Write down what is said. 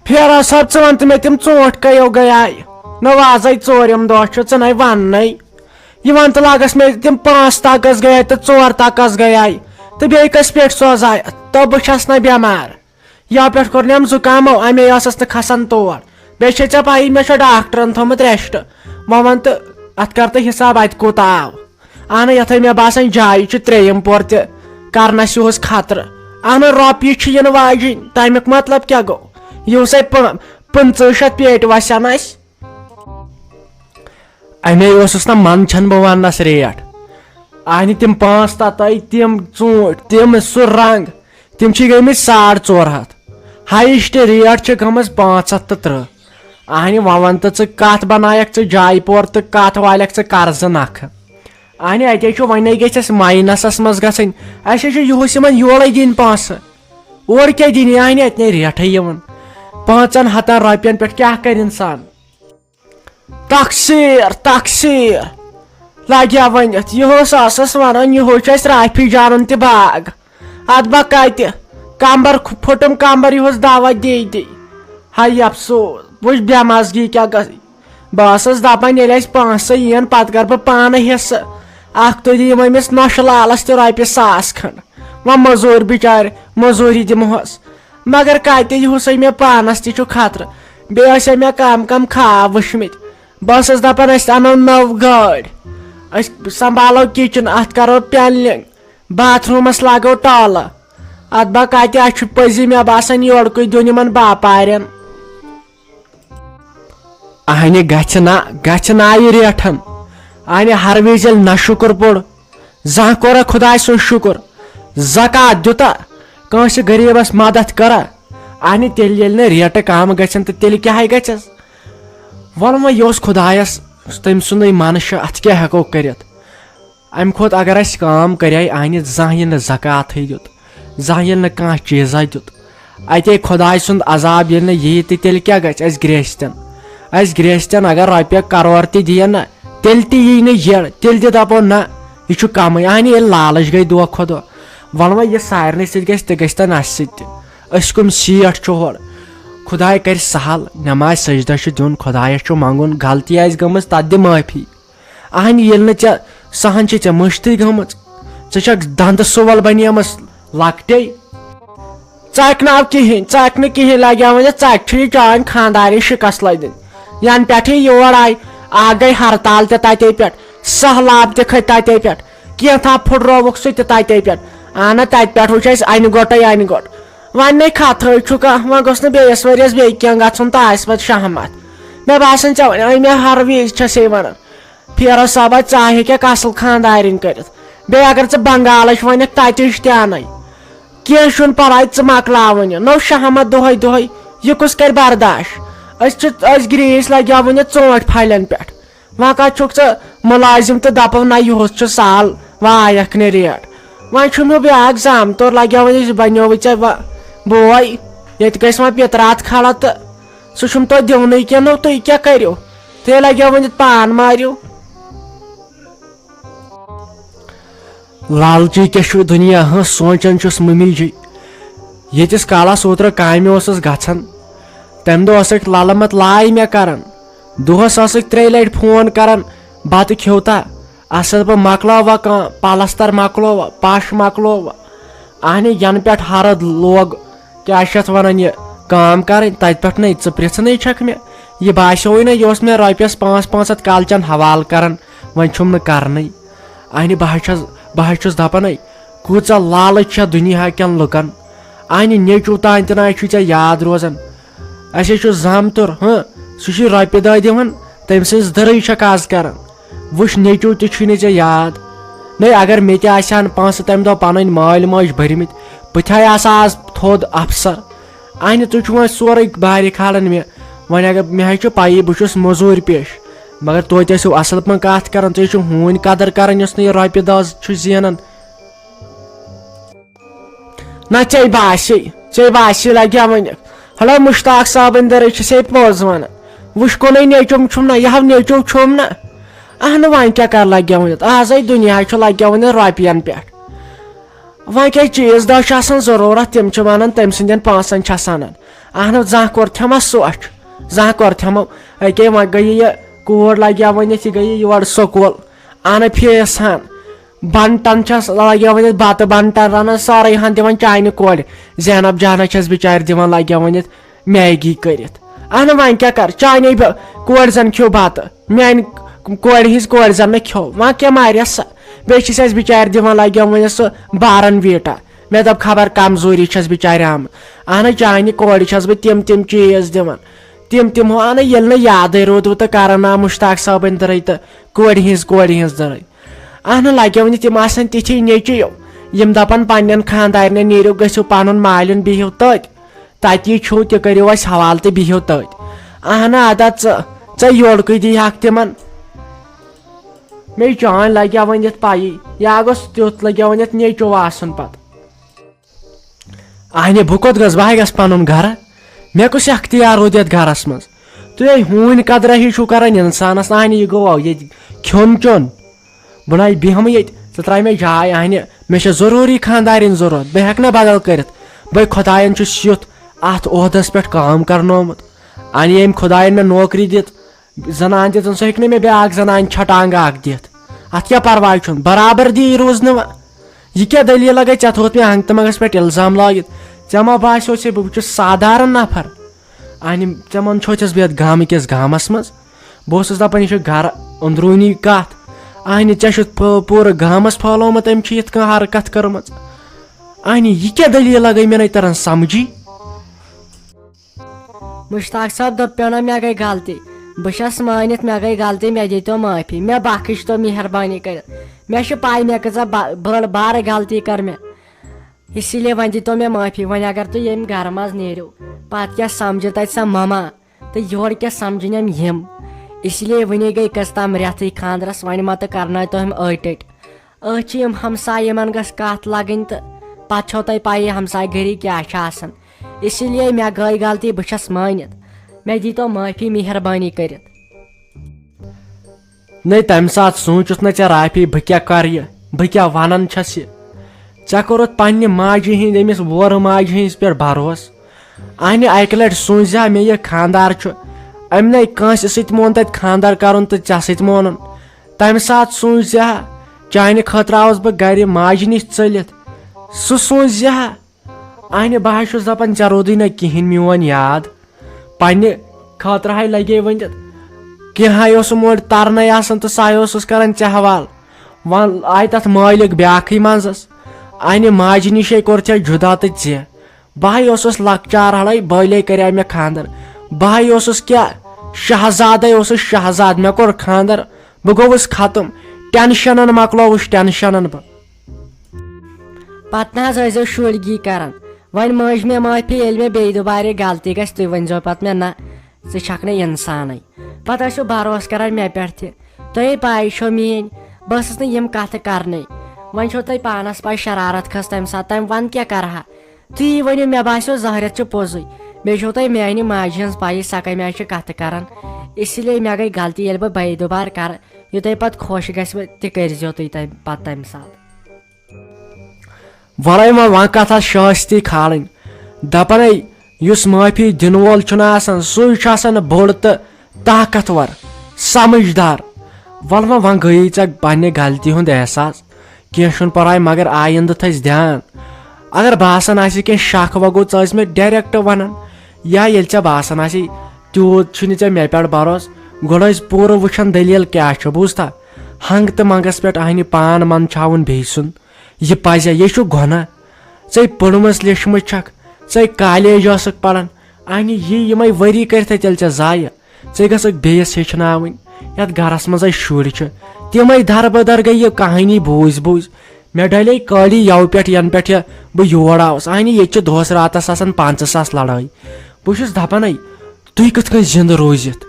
پھیرا صاحب ژٕ وَن تہٕ مےٚ تِم ژوٗنٛٹھۍ کَیو گٔیے نہ وازَے ژوٗرِم دۄہ چھُ ژٕ نَے وَننَے یہِ وَن تہٕ لاگَس مےٚ تِم 5 تَکَس گٔیے تہٕ 4 تَکَس گٔیے تہٕ بیٚیہِ کٔژِ پٮ۪ٹھ سوزایَتھ تہٕ بہٕ چھَس نہ بٮ۪مار یا پٮ۪ٹھ کوٚرنٮ۪م زُکامو اَمے ٲسٕس نہٕ کھَسان تور بیٚیہِ چھے ژےٚ پَیی مےٚ چھُ ڈاکٹرَن تھوٚمُت ریسٹ وۄنۍ وَن تہٕ اَتھ کَر تہٕ حِساب اَتہِ کوٗتاہ آو اہنہٕ یَتھٕے مےٚ باسان جایہِ چھُ 3یِم پور تہِ کَرنَس یِہُس خطرٕ اہنہٕ رۄپیہِ چھِ یِنہٕ واجِنۍ تَمیُک مطلب کیٛاہ گوٚو یِہُسَے 5,500 پیٹہِ وَسن اَسہِ اَمے اوسُس نہ من چھَنہٕ بہٕ وَننَس ریٹ اَہنہِ تِم 5 تَتٲے تِم ژوٗنٛٹھۍ تِم سُہ رنٛگ تِم چھِ گٔمٕتۍ 450 ہایسٹ ریٹ چھِ گٔمٕژ 530 اہنہِ وۄنۍ وَن تہٕ ژٕ کَتھ بَنایَکھ ژٕ جایہِ پور تہٕ کَتھ والٮ۪کھ ژٕ قرضہٕ نَکھٕ اہنہِ اَتے چھُ وۄنۍ گژھِ اَسہِ ماینَسَس منٛز گژھٕنۍ اَسے چھُ یِہُس یِمن یورَے دِنۍ پونٛسہٕ اورٕ کیٛاہ دِنہِ اہنہِ اَتہِ نَے ریٹھٕے یِوان 500 رۄپیَن پٮ۪ٹھ کیٛاہ کَرِ اِنسان تقسیٖر لَگیا ؤنِتھ یِہُس ٲسٕس وَنان یِہُس چھُ اَسہِ رافی جانُن تہِ باغ اَتھ با کَتہِ کمبر پھُٹُم کمبر یِہُس دوا دی ہاے افسوس وٕچھ بے مزگی کیٛاہ گژھِ بہٕ ٲسٕس دَپان ییٚلہِ اَسہِ پونٛسہٕ یِن پَتہٕ کَرٕ بہٕ پانہٕ حِصہٕ اکھ تُہۍ دِیِو أمِس نۄشہٕ لالَس تہِ رۄپیہِ 1,000 کھنٛڈ وۄنۍ موٚزوٗر بِچارِ موٚزوٗری دِمہوس مگر کَتہِ یِہُسَے مےٚ پانَس تہِ چھُ خطرٕ بیٚیہِ ٲسے مےٚ کم خاب وٕچھمٕتۍ بہٕ ٲسٕس دَپان أسۍ اَنو نٔو گٲڑۍ أسۍ سنٛبھالو کِچن اَتھ کَرو پینلِنٛگ باتھ روٗمَس لاگو ٹالہٕ اَتھ با کَتہِ اَسہِ چھُ پٔزی مےٚ باسان یورکُے دیُن یِمن باپارٮ۪ن اہنہِ گژھِ نہ یہِ ریٹھن اہنہِ ہر وِزِ ییٚلہِ نہ شُکُر پوٚر زانٛہہ کوٚرا خۄداے سُنٛد شُکُر زکات دیُتا کٲنٛسہِ غریٖبس مدد کٔرا اہنہِ تیٚلہِ ییٚلہِ نہٕ ریٹہٕ کم گژھن تہٕ تیٚلہِ کیٛاہ گژھٮ۪س وَلہٕ وۄنۍ یہِ اوس خۄدایس تٔمۍ سُنٛدٕے من چھُ اَتھ کیٛاہ ہٮ۪کو کٔرِتھ اَمہِ کھۄتہٕ اگر اَسہِ کٲم کرے اہنہِ زانٛہہ ییٚلہِ نہٕ زکاتھٕے دیُت زانٛہہ ییٚلہِ نہٕ کانٛہہ چیٖزا دیُت اَتے خۄداے سُنٛد عذاب ییٚلہِ نہٕ یی تہٕ تیٚلہِ کیٛاہ گژھِ اَسہِ گرٛیستٮ۪ن اگر رۄپیہِ کرور تہِ دِیَن نہ تیٚلہِ تہِ یی نہٕ یٔڑ تیٚلہِ تہِ دپو نہ یہِ چھُ کمٕے اہنہِ ییٚلہِ لالٕچ گٔے دۄہ کھۄتہٕ دۄہ وَلہٕ وۄنۍ یہِ سارنٕے سۭتۍ گژھِ تہِ گژھِ تَن اَسہِ سۭتۍ تہِ أسۍ کٕم سیٹھ چھُ ہورٕ خۄداے کرِ سہل نٮ۪ماز سجدہ چھُ دیُن خۄدایس چھُ منٛگُن غلطی آسہِ گٔمٕژ تتھ دِ معٲفی اہنہِ ییٚلہِ نہٕ ژےٚ سہن چھِ ژےٚ مٔشتٕے گٔمٕژ ژٕ چھکھ دنٛدٕ سُوَل بنیمٕژ لۄکٹے ژَکہِ نہٕ کِہینۍ لگیا ؤنِتھ ژَکہِ چھُ یہِ چٲنۍ خانٛدارنۍ شِکست لٔدٕنۍ ینہٕ پٮ۪ٹھٕ یور آیہِ اکھ گٔے ہرتال تہِ تتے پٮ۪ٹھ سہلاب تہِ کھٔتۍ تتے پٮ۪ٹھ کینٛژھا پھُٹرووُکھ سُہ تہِ تتے پٮ۪ٹھ اہنہٕ تتہِ پٮ۪ٹھ وٕچھ اَسہِ انہِ گوٚٹ وۄنۍ نَے خطرٕے چھُ کانٛہہ وۄنۍ گوٚژھ نہٕ بیٚیِس ؤرِیَس بیٚیہِ کینٛہہ گژھُن تہٕ آسہِ پتہٕ شہمت مےٚ باسان ژےٚ وَنے مےٚ ہر وِزِ چھَسے وَنان پھیرو صٲبا ژٕ ہیٚککھ اصٕل خانٛدارِنۍ کٔرِتھ بیٚیہِ اگر ژٕ بنگالٕچ وَنکھ تتِچ تہِ اَنَے کینٛہہ چھُنہٕ پرواے ژٕ مۄکلاوُن یہِ نو شہمت دۄہے یہِ کُس کرِ برداش أسۍ گریٖس لگیا ؤنِتھ ژوٗنٛٹھۍ پھلٮ۪ن پٮ۪ٹھ وۄنۍ کتھ چھُکھ ژٕ مُلٲزِم تہٕ دپو نہ یِہُس چھُ سہل وایَکھ نہٕ ریٹ وۄنۍ چھُ مےٚ بیٛاکھ زامتُر لگیا ؤنِتھ بنیووُے ژےٚ بوے ییٚتہِ گژھِ وۄنۍ پِترات کھڑا تہٕ سُہ چھُم توتہِ دِونٕے کینٛہہ تُہۍ کیٛاہ کٔرِو تُہۍ لگیا ؤنِتھ پان مٲرِو لالچی کیٛاہ چھُ دُنیا سونٛچان چھُس مٔمیٖجی ییٖتِس کالس اوترٕ کامہِ اوسُس گژھان تمہِ دۄہ ٲسٕکھ للہٕ مت لاے مےٚ کران دۄہس ٲسٕکھ 3 لٹہِ فون کران بتہٕ کھیوٚوتا اَسہِ بہٕ مۄکلووا کانٛہہ پلستر مۄکلووا پش مۄکلووا اہنہِ ینہٕ پٮ۪ٹھ ہرد لوگ کیٛاہ چھِ اتھ ونان یہِ کٲم کرٕنۍ تتہِ پٮ۪ٹھ نَے ژٕ پرژھنٕے چھکھ مےٚ یہِ باسیووٕے نہٕ یہِ اوس مےٚ رۄپیس 500 کالچن حوالہٕ کران وۄنۍ چھُم نہٕ کرنٕے اہنہِ بہٕ حظ چھُس دپان کۭژاہ لالٕچ چھےٚ دُنیا کٮ۪ن لُکن اہنہِ نیٚچوٗ تانۍ تہِ نہ چھُے ژےٚ یاد روزان اَسے چھُ زامتُر سُہ چھُے رۄپیہِ دہ دِوان تٔمۍ سٕنٛز دٕرٕے چھکھ آز کران وٕچھ نیٚچوٗ تہِ چھُے نہٕ ژےٚ یاد نَے اگر مےٚ تہِ آسہِ ہن پونٛسہٕ تمہِ دۄہ پنٕنۍ مٲلۍ مٲج بٔرمٕتۍ بہٕ تہِ آسہٕ آز تھوٚد افسر اہنہِ تُہۍ چھُو وۄنۍ سورُے بارِ کھالان مےٚ وۄنۍ اگر مےٚ حظ چھُ پَیی بہٕ چھُس موٚزوٗرۍ پیش مگر توتہِ ٲسِو اصل پٲٹھۍ کتھ کران تُہۍ چھِو ہوٗنۍ قدر کران یُس نہٕ یہِ رۄپیہِ دہ چھُ زینان نہ ژےٚ باسی لگیا ؤنِتھ ہلو مُشتاق صٲبٕنۍ دٕرٕے چھِسے پوٚز ونان وٕچھ کُنُے نیٚچوٗم چھُم نہ یہِ ہاو نیٚچوٗ چھُم نہ اہنہٕ وۄنۍ کیٛاہ کر لگیا ؤنِتھ آزے دُنیا چھُ لگیا ؤنِتھ رۄپین پٮ۪ٹھ وۄنۍ کیٛاہ چیٖز دہ چھُ آسان ضروٗرت تِم چھِ وَنان تٔمۍ سٕنٛدٮ۪ن پونٛسن چھس اَنان اہن حظ زانٛہہ کوٚرتھٮ۪ما سوچ زانٛہہ کوٚرتھٮ۪مو أکے وۄنۍ گٔیے یہِ کوٗر لگیا ؤنِتھ یہِ گٔیے یور سکوٗل اَنہٕ فیٖس ہن بنٹن چھس لگیا ؤنِتھ بتہٕ بنٹن رنان سورُے ہن دِوان چانہِ کورِ زینب جانا چھس بِچارِ دِوان لگیا ؤنِتھ میگی کٔرِتھ اہن وۄنۍ کیٛاہ کر چانے کورِ زن کھیو بتہٕ میانہِ کورِ ہِنٛز کورِ زن نہٕ کھیو وۄنۍ کیٛاہ مارٮ۪س سۄ بیٚیہِ چھِس اَسہِ بِچارِ دِوان لگیا ؤنِتھ سُہ بارن ویٖٹا مےٚ دوٚپ خبر کمزوٗری چھس بِچارِ آمٕژ اہن چانہِ کورِ چھس بہٕ تِم چیٖز دِوان تِم ہُہ اہن ییٚلہِ نہٕ یادٕے روٗدوٕ تہٕ کران آو مُشتاق صٲبٕنۍ درٕے تہٕ کورِ ہِنٛز درٕے اہن لگیا ؤنِتھ تِم آسان تِتھی نیٚچِو یِم دپان پننٮ۪ن خانٛدارنٮ۪ن نیٖرِو گٔژھِو پنُن مالِیُن بِہِو تتی چھُو تہِ کٔرِو اَسہِ حوالہٕ تہٕ بِہِو تٔتۍ اہن ادا ژٕ یورکُے دِیٖہکھ تِمن مےٚ چٲنۍ لگیا ؤنِتھ پایی یا گوٚژھ تیُتھ لگیا ؤنِتھ نیٚچو آسُن پتہٕ اہنہِ بہٕ کوٚت گژھٕ بہٕ گژھٕ پنُن گرٕ مےٚ کُس اختیار روٗد یتھ گرس منٛز تُہۍ ہوٗنۍ قدرا ہی چھُو کران انسانس اہنہِ یہِ گوٚو ییٚتہِ کھیوٚن چیوٚن بہٕ نَے بیٚہمہٕ ییٚتہِ ژٕ ترٛاے مےٚ جاے اہنہِ مےٚ چھِ ضروٗری خانٛدارِنۍ ضروٗرت بہٕ ہٮ۪کہٕ نہٕ بدل کٔرِتھ بٔے خۄداین چھُس یُتھ اتھ عہدس پٮ۪ٹھ کٲم کرنومُت انہِ ییٚمۍ خۄداین مےٚ نوکری دِژ زنان دِژن سُہ ہیٚکہِ نہٕ مےٚ بیٛاکھ زنان چھٹانگہٕ اکھ دِتھ اتھ کیٛاہ پرواے چھُنہٕ برابردی روٗز نہٕ وۄنۍ یہِ کیٛاہ دٔلیٖلا گٔے ژےٚ تھوٚوُتھ مےٚ ہنٛگہٕ تہٕ منٛگس پٮ۪ٹھ الزام لٲگِتھ ژےٚ ما باسیو ژےٚ بہٕ چھُس سادارن نفر انہِ ژےٚ من چھوتھس بہٕ یتھ گامٕکِس گامس منٛز بہٕ اوسُس دپان یہِ چھُ گرٕ أنٛدروٗنی کتھ انہِ ژےٚ چھُتھ پوٗرٕ گامس پھٲلومُت أمۍ چھِ یِتھ کٔنۍ حرکت کٔرمٕژ انہِ یہِ کیٛاہ دٔلیٖلا گٔے مےٚ نَے تران سمجھی مشتاق صٲب دوٚپیو نہ مےٚ گٔے غلطی بہٕ چھس مٲنِتھ مےٚ گٔے غلطی مےٚ دِتو معٲفی مےٚ بخٕش تو مہربٲنی کٔرِتھ مےٚ چھِ پاے مےٚ کۭژاہ بٔڑ بارٕ غلطی کٔر مےٚ اسی لیے وۄنۍ دِتو مےٚ معٲفی وۄنۍ اگر تُہۍ ییٚمہِ گرٕ منٛز نیٖرِو پتہٕ کیٛاہ سمجھِ تتہِ سۄ مما تہٕ یورٕ کیٛاہ سمجھِنٮ۪م یِم اسی لیے وُنہِ گٔے کٔژتام رٮ۪تھٕے خانٛدرس وۄنۍ ما تہٕ کرنٲیتو أمۍ أٹۍ أتھۍ چھِ یِم ہمساے یِمن گٔژھ کتھ لگٕنۍ تہٕ پتہٕ چھو تۄہہِ پایی ہمساے گٔری کیٛاہ چھِ آسان اسی لیے مےٚ گٔے غلطی بہٕ چھس مٲنِتھ مےٚ دیٖتو معٲفی مہربٲنی کٔرِتھ نَے تمہِ ساتہٕ سوٗنٛچُتھ نہٕ ژےٚ رافی بہٕ کیٛاہ کرٕ یہِ بہٕ کیٛاہ ونان چھس یہِ ژےٚ کوٚرُتھ پننہِ ماجہِ ہِنٛدۍ أمِس وورٕ ماجہِ ہِنٛدِس پٮ۪ٹھ بروسہٕ انہِ اکہِ لٹہِ سوٗنٛچ زِ مےٚ یہِ خانٛدار چھُ أمۍ نَے کٲنٛسہِ سۭتۍ مون تتہِ خانٛدر کرُن تہٕ ژےٚ سۭتۍ مونُن تمہِ ساتہٕ سوٗنٛچ زِ چانہِ خٲطرٕ آوُس بہٕ گرِ ماجہِ نِش ژٔلِتھ سُہ سوٗنٛچ زِ انہِ بہٕ حظ چھُس دپان ژےٚ روٗدُے نہٕ کِہینۍ میون یاد پننہِ خٲطرٕ ہاے لگے ؤنِتھ کینٛہہ اوسُم اوڑ ترنے آسان تہٕ سُہ اوسُس کران ژےٚ حوالہٕ وۄنۍ آیہِ تتھ مٲلِک بیاکھٕے منٛزس انہِ ماجہِ نِشے کوٚر ژےٚ جُدا تہٕ ژےٚ بہٕ ہاے اوسُس لۄکچار ہڑے بٲلے کریاو مےٚ خانٛدر بہٕ ہاے اوسُس کیٛاہ شہزادے اوسُس شہزاد مےٚ کوٚر خانٛدر بہٕ گوٚوُس ختم ٹینشنن مۄکلووُس ٹینشنن بہٕ پتہٕ نہ حظ ٲسۍزیو شُرگی کران وۄنۍ مٲج مےٚ معٲفی ییٚلہِ مےٚ بیٚیہِ دُبارٕ غلطی گژھِ تُہۍ ؤنۍزیو پتہٕ مےٚ نہ ژٕ چھکھ نہٕ انسانٕے پتہٕ ٲسِو بروسہٕ کران مےٚ پٮ۪ٹھ تہِ تۄہے پاے چھو میٲنۍ بہٕ ٲسٕس نہٕ یِم کتھٕ کرنٕے وۄنۍ چھو تۄہہِ پانس پاے شرارت کھٔژ تمہِ ساتہٕ تمہِ وۄنۍ کیٛاہ کرٕ ہا تُہی ؤنِو مےٚ باسیو زہرٮ۪تھ چھُ پوٚزُے بیٚیہِ چھو تۄہہِ میانہِ ماجہِ ہٕنٛز پایی سۄ کمہِ آیہِ چھِ کتھٕ کران اسی لیے مےٚ گٔے غلطی ییٚلہِ بہٕ بیٚیہِ دُبارٕ کرٕ یہِ تۄہہِ پتہٕ خۄش گژھِوٕ تہِ کٔرزیو تُہۍ پتہٕ تمہِ ساتہٕ وَلے وۄنۍ کتھ شٲستی کھالٕنۍ دپان یُس معٲفی دِنہٕ وول چھُنہ آسان سُے چھُ آسان بوٚڑ تہٕ طاقتور سمجھدار وۄنۍ گٔیی ژےٚ پننہِ غلطی ہُنٛد احساس کینٛہہ چھُنہٕ پرواے مگر آیندٕ تھٲیزِ دھیان اگر باسان آسہِ کینٛہہ شک وگوٚو ژٕ ٲسۍ مےٚ ڈایریکٹ ونان یا ییٚلہِ ژےٚ باسان آسی تیوٗت چھُنہٕ ژےٚ مےٚ پٮ۪ٹھ بروسہٕ گۄڈٕ ٲسۍ پوٗرٕ وٕچھان دٔلیٖل کیٛاہ چھُ بوٗزتھا ہنٛگہٕ تہٕ منٛگس پٮ۪ٹھ انہِ پان منٛدچھاوُن بیٚیہِ سُنٛد یہِ پزِ یہِ چھُ گۄناہ ژے پٔرمٕژ لیچھمٕژ چھکھ ژے کالیج ٲسٕکھ پران انہِ یِمے ؤری کٔرتھے تیٚلہِ ژےٚ ضایہِ ژے گژھکھ بیٚیِس ہیٚچھناوٕنۍ یتھ گرس منٛزے شُرۍ چھِ تِمے دربدر گٔے یہِ کہانی بوٗزۍ بوٗزۍ مےٚ ڈلے کٲلی یوٕ پٮ۪ٹھ ینہٕ پٮ۪ٹھ بہٕ یور آوُس انہِ ییٚتہِ چھِ دۄہس راتس آسان 50,000 لڑٲے بہٕ چھُس دپانے تُہۍ کِتھ کٔنۍ زِندٕ روٗزِتھ